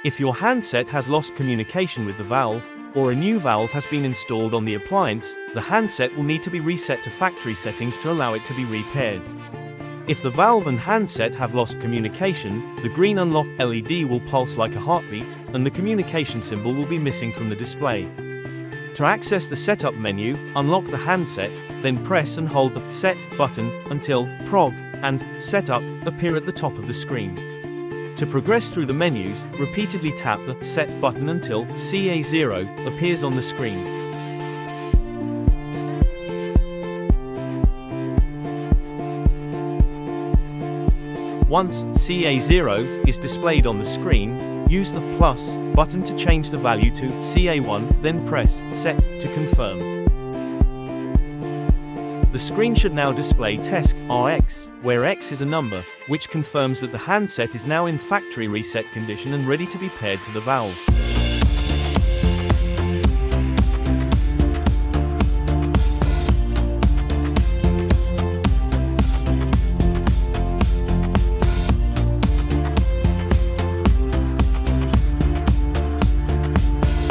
If your handset has lost communication with the valve, or a new valve has been installed on the appliance, the handset will need to be reset to factory settings to allow it to be repaired. If the valve and handset have lost communication, the green unlock LED will pulse like a heartbeat, and the communication symbol will be missing from the display. To access the setup menu, unlock the handset, then press and hold the Set button until Prog and Setup appear at the top of the screen. To progress through the menus, repeatedly tap the Set button until CA0 appears on the screen. Once CA0 is displayed on the screen, use the plus button to change the value to CA1, then press Set to confirm. The screen should now display Tesc RX, where X is a number, which confirms that the handset is now in factory reset condition and ready to be paired to the valve.